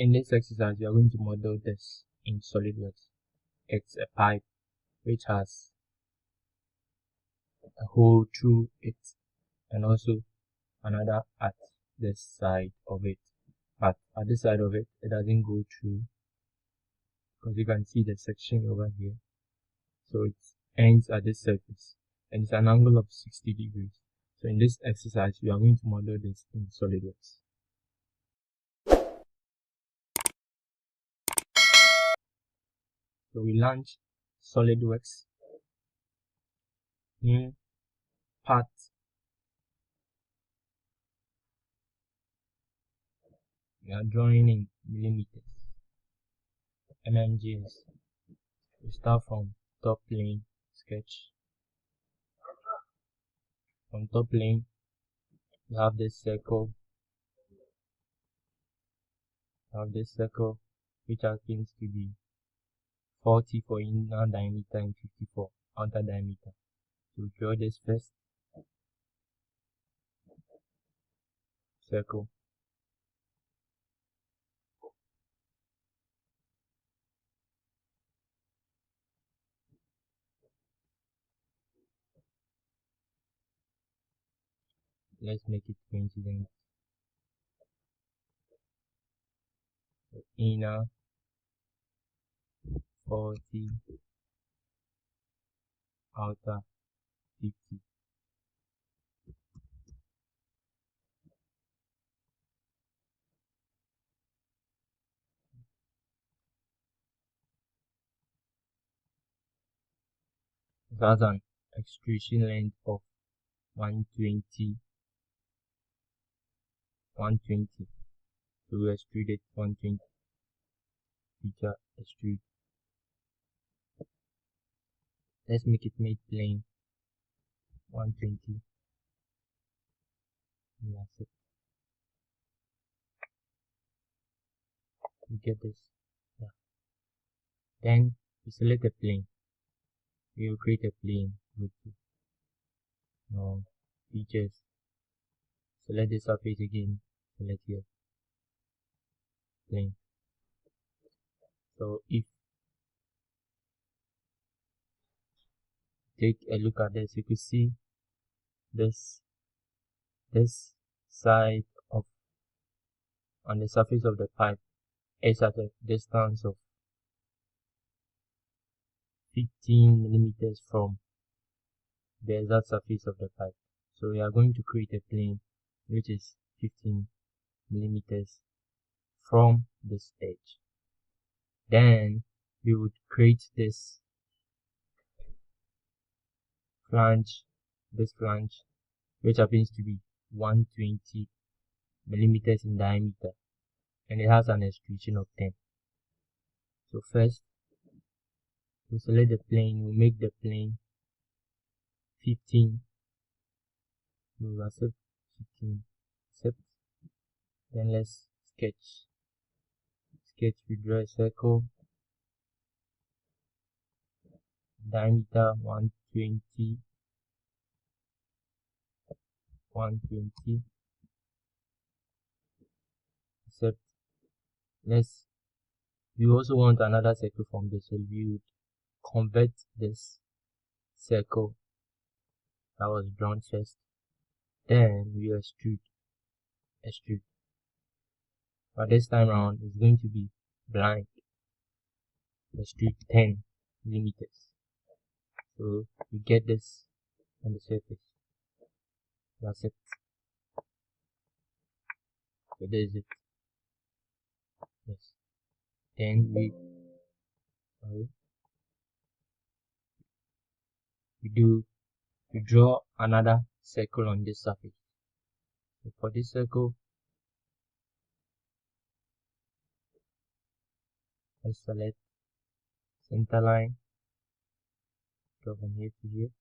In this exercise, we are going to model this in SolidWorks. It's a pipe which has a hole through it and also another at this side of it. But at this side of it, it doesn't go through because you can see the section over here. So it ends at this surface and it's an angle of 60 degrees. So in this exercise, we are going to model this in SolidWorks. So we launch SolidWorks, new part, we are drawing in millimeters, mmgs. We start from top plane, sketch. From top plane, we have this circle. Which happens to be 40 for inner diameter and 54 outer diameter. So we draw this first circle. Let's make it coincident. So inner 40, outer 50. It has an extrusion length of 120. So we extrude it 120 feature extrude. Let's make it mid plane 120. That's it. We get this. Yeah. Then we select a plane. We will create a plane with features. Select the surface again. Select here plane. So if take a look at this, you could see this side of on the surface of the pipe is at a distance of 15 millimeters from the exact surface of the pipe. So we are going to create a plane which is 15 millimeters from this edge. Then we would create this flange, which happens to be 120 millimeters in diameter, and it has an extrusion of 10. So first, we select the plane, we make the plane 15, we will accept 15, then let's sketch, we draw a circle, diameter 120, accept. We also want another circle from this, so we would convert this circle that was drawn first, then we extrude. But this time around it's going to be blank. Extrude 10 millimeters. So we get this on the surface. That's it. So there is it. Yes. Then we draw another circle on this surface. So for this circle, let's select center line, draw from here to here,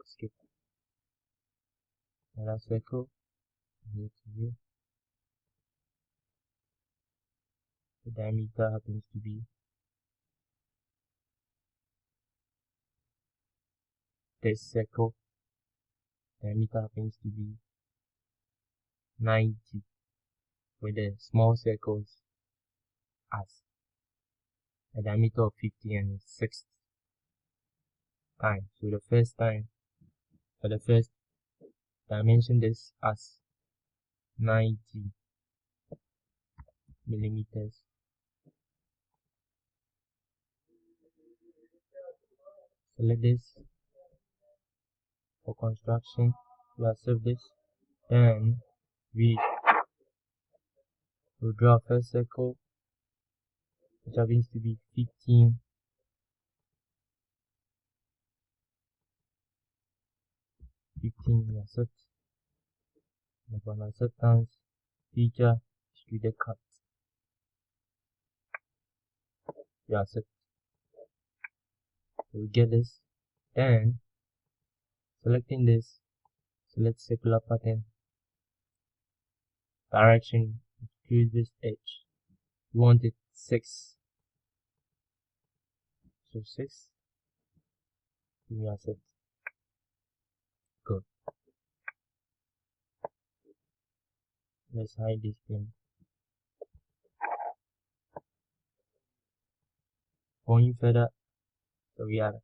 skip another circle from here to here. The diameter happens to be this circle, diameter happens to be 90. with the small circles as a diameter of 50 and 6 times. So the first time, for the first dimension this as 90 millimeters. Select this for construction. We accept this. Then we will draw a first circle, which happens to be 15. We accept. And upon acceptance, feature extruded cut. We accept. So we get this. Then selecting this, select circular pattern, direction, choose this edge. We want it 6. So 6. We accept. Good. Let's hide this thing. Going further, so we are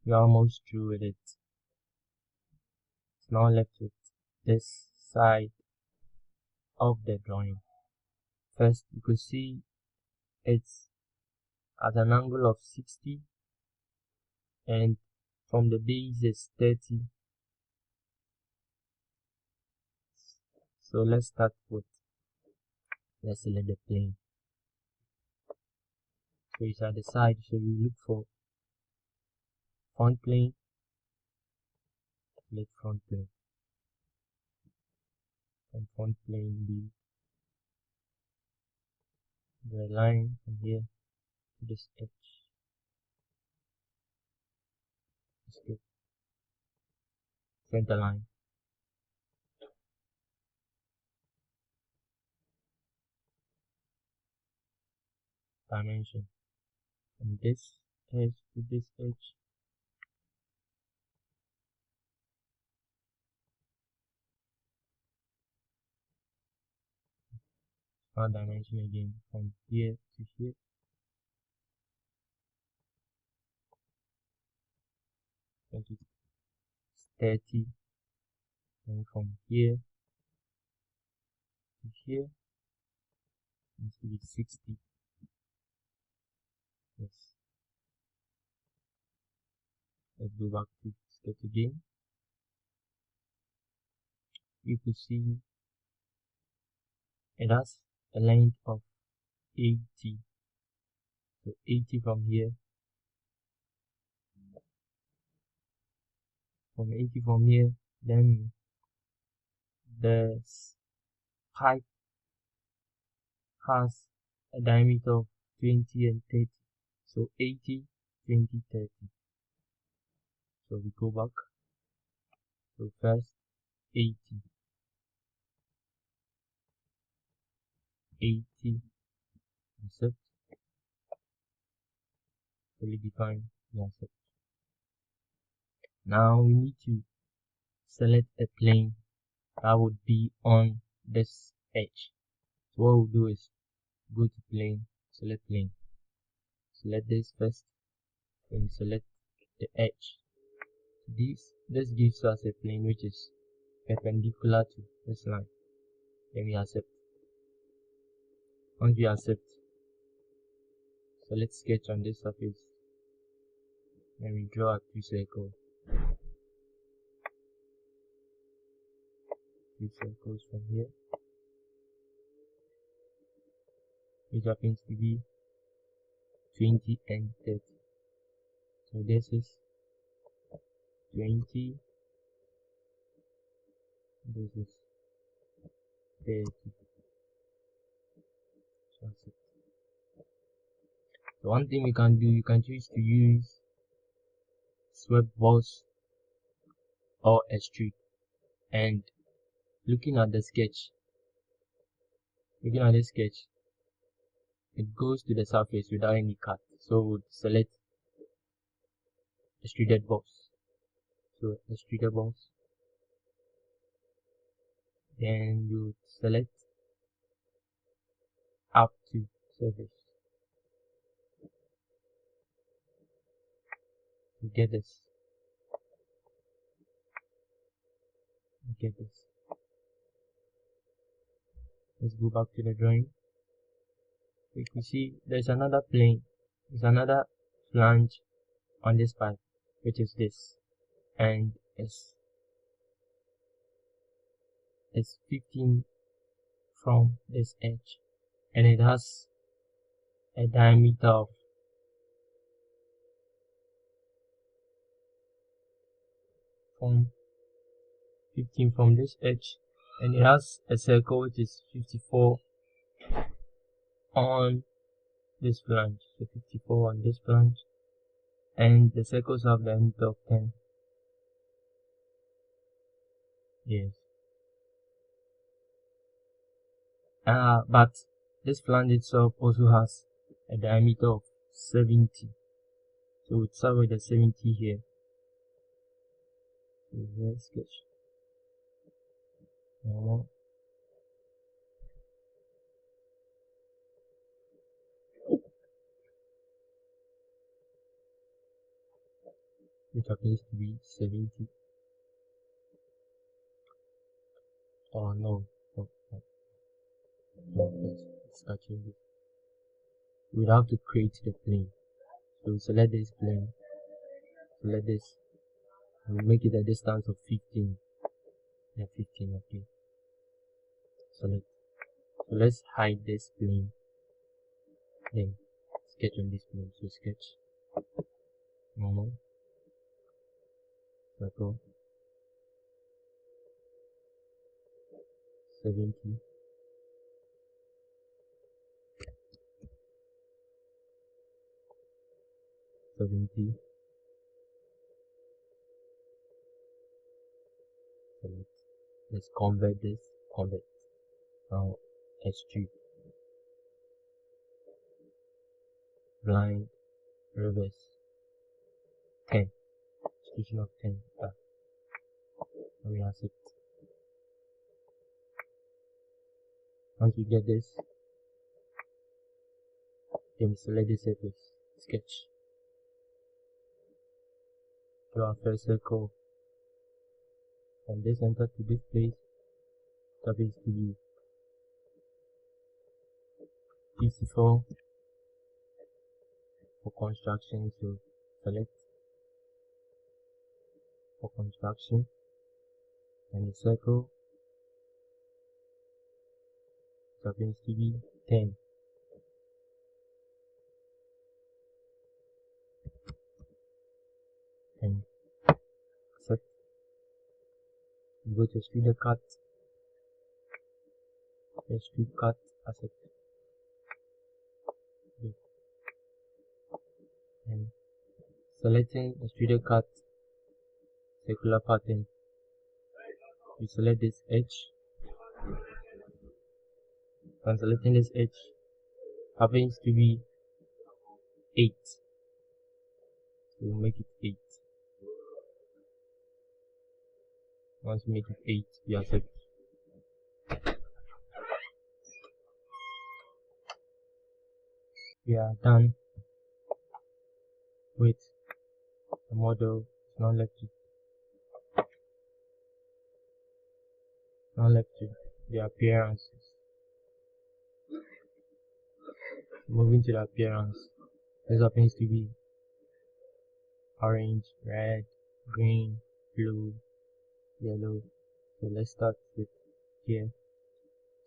almost through with it. It's now left with this side of the drawing. First, you could see it's at an angle of 60, and from the base it's 30. So let's start with, let's select the plane. So it's at the side, so we look for front plane, select front plane, and front plane be the line from here to this edge. Escape. Center line. Dimension. From this edge to this edge. Our dimension again from here to here. Make it 30. And from here to here needs to be 60. Yes. Let's go back to sketch again. You could see it has a length of 80. So 80 from here. From 80 from here, then the pipe has a diameter of 20 and 30. So 80, 20, 30. So we go back. So first 80. 80. Accept. Fully define. Accept. Now we need to select a plane that would be on this edge. So what we'll do is go to plane, select plane. Select this first, then select the edge. This gives us a plane which is perpendicular to this line. Then we accept. Once we accept, select sketch on this surface. Then we draw a 2 circles. 2 circles from here, which happens to be 20 and 30. So this is 20, this is 30. So one thing we can do, you can choose to use swept boss or extrude. And looking at the sketch, it goes to the surface without any cut. So we'll select extruded boss. So extruded boss. Then you select up to surface. You get this. You get this. Let's go back to the drawing. We can see there's another plane. There's another flange on this part, which is this, and it's 15 from this edge, and it has a diameter of 15 from this edge, and it has a circle which is 54 on this flange. So 54 on this flange, and the circles have the diameter of 10. Yes. But this flange itself also has a diameter of 70. So we'll start with the 70 here. So let's sketch. Normal. Which happens to be 70. Oh no, it's catching it. We have to create the plane. So select this plane, select this, and we'll make it a distance of 15. Yeah, 15, okay. Select. So let's hide this plane. Then sketch on this plane. So sketch. Normal. Circle. 70. 70. Select. Let's convert this. Convert. Now extrude. Blind. Reverse. 10. Extrusion of 10. And we have it. Once we get this, then select the surface. Sketch. Draw our first circle from this center to this place. That is to be 54 for construction. So select for construction, and the circle happens to be 10. And set. Go to extrude cut. Extrude cut asset. And selecting extrude cut circular pattern, you select this edge. And selecting this edge happens to be 8. So we'll make it 8. Once we make it 8, we accept. We are done with the model. Now left to the appearances. Moving to the appearance, this happens to be orange, red, green, blue, yellow. So let's start with here.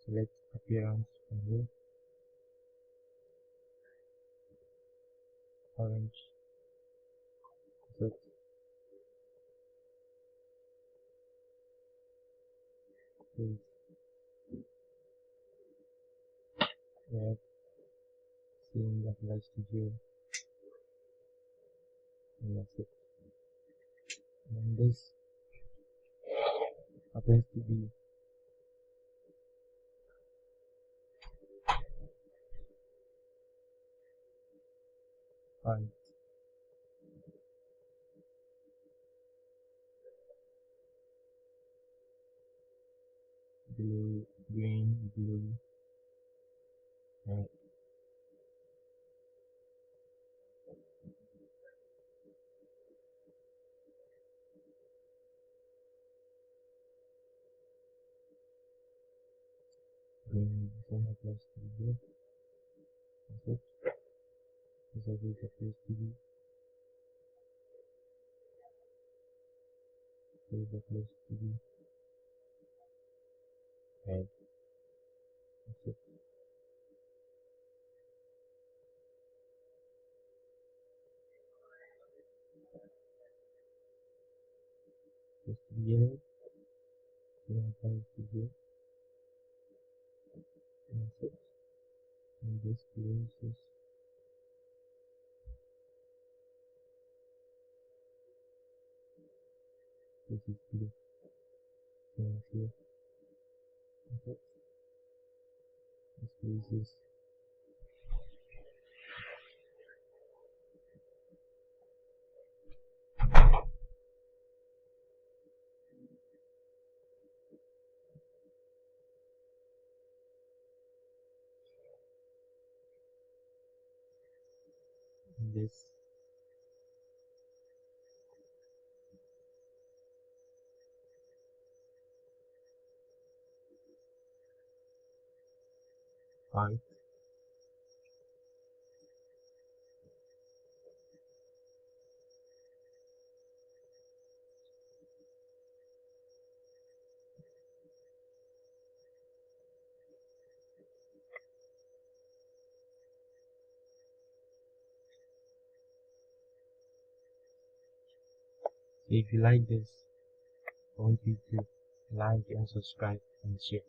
Select appearance from here. Orange. Set. Red. Same that applies to here. And that's it. And this happens to be white, blue, green, blue, Right. Bring center plus to here. That's it. This is the place to be. This is the place to be. Right. That's it. Just to be here. Then apply to here. That's it. And this closes. This is blue. Then here. That's it. This closes. This. Five. So if you like this, I want you to like and subscribe and share.